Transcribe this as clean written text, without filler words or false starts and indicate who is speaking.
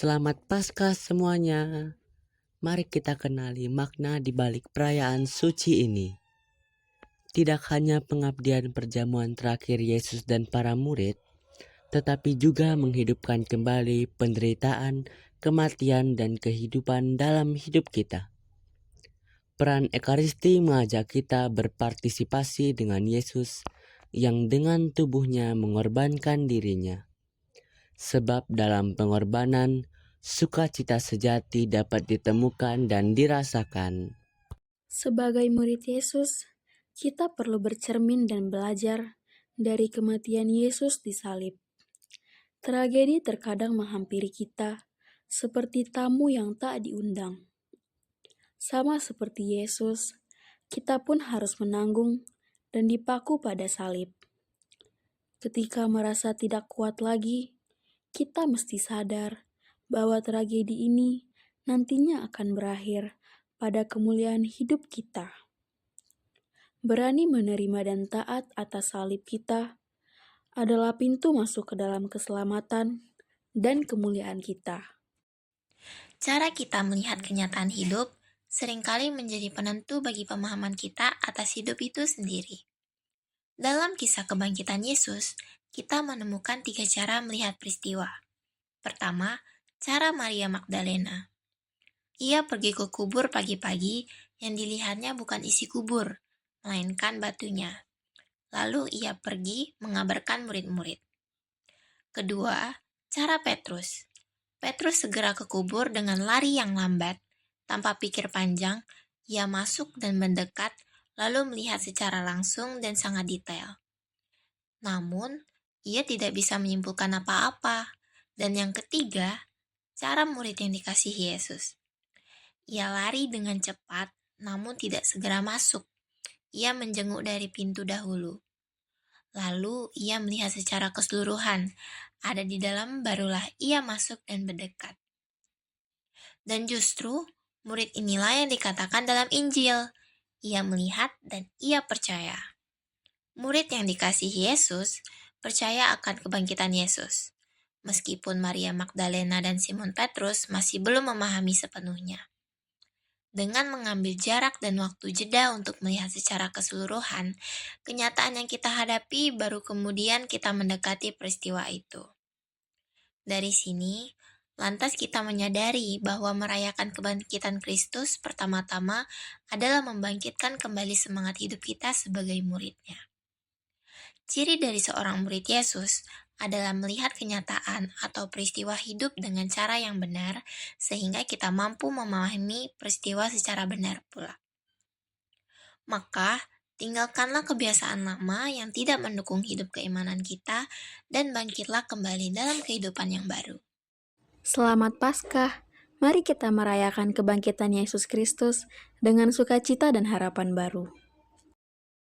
Speaker 1: Selamat Paskah semuanya. Mari kita kenali makna di balik perayaan suci ini. Tidak hanya pengabdian perjamuan terakhir Yesus dan para murid, tetapi juga menghidupkan kembali penderitaan, kematian, dan kehidupan dalam hidup kita. Peran Ekaristi mengajak kita berpartisipasi dengan Yesus yang dengan tubuhnya mengorbankan dirinya. Sebab dalam pengorbanan, sukacita sejati dapat ditemukan dan dirasakan.
Speaker 2: Sebagai murid Yesus, kita perlu bercermin dan belajar dari kematian Yesus di salib. Tragedi terkadang menghampiri kita seperti tamu yang tak diundang. Sama seperti Yesus, kita pun harus menanggung dan dipaku pada salib. Ketika merasa tidak kuat lagi, kita mesti sadar bahwa tragedi ini nantinya akan berakhir pada kemuliaan hidup kita. Berani menerima dan taat atas salib kita adalah pintu masuk ke dalam keselamatan dan kemuliaan kita.
Speaker 3: Cara kita melihat kenyataan hidup seringkali menjadi penentu bagi pemahaman kita atas hidup itu sendiri. Dalam kisah kebangkitan Yesus, kita menemukan 3 cara melihat peristiwa. Pertama, cara Maria Magdalena. Ia pergi ke kubur pagi-pagi yang dilihatnya bukan isi kubur, melainkan batunya. Lalu ia pergi mengabarkan murid-murid. Kedua, cara Petrus. Petrus segera ke kubur dengan lari yang lambat. Tanpa pikir panjang, ia masuk dan mendekat, lalu melihat secara langsung dan sangat detail. Namun, ia tidak bisa menyimpulkan apa-apa. Dan yang ketiga, cara murid yang dikasihi Yesus. Ia lari dengan cepat, namun tidak segera masuk. Ia menjenguk dari pintu dahulu. Lalu ia melihat secara keseluruhan. Ada di dalam barulah ia masuk dan mendekat. Dan justru, murid inilah yang dikatakan dalam Injil. Ia melihat dan ia percaya. Murid yang dikasihi Yesus percaya akan kebangkitan Yesus. Meskipun Maria Magdalena dan Simon Petrus masih belum memahami sepenuhnya. Dengan mengambil jarak dan waktu jeda untuk melihat secara keseluruhan, kenyataan yang kita hadapi baru kemudian kita mendekati peristiwa itu. Dari sini, lantas kita menyadari bahwa merayakan kebangkitan Kristus pertama-tama adalah membangkitkan kembali semangat hidup kita sebagai muridnya. Ciri dari seorang murid Yesus adalah melihat kenyataan atau peristiwa hidup dengan cara yang benar, sehingga kita mampu memahami peristiwa secara benar pula. Maka, tinggalkanlah kebiasaan lama yang tidak mendukung hidup keimanan kita dan bangkitlah kembali dalam kehidupan yang baru.
Speaker 2: Selamat Paskah! Mari kita merayakan kebangkitan Yesus Kristus dengan sukacita dan harapan baru.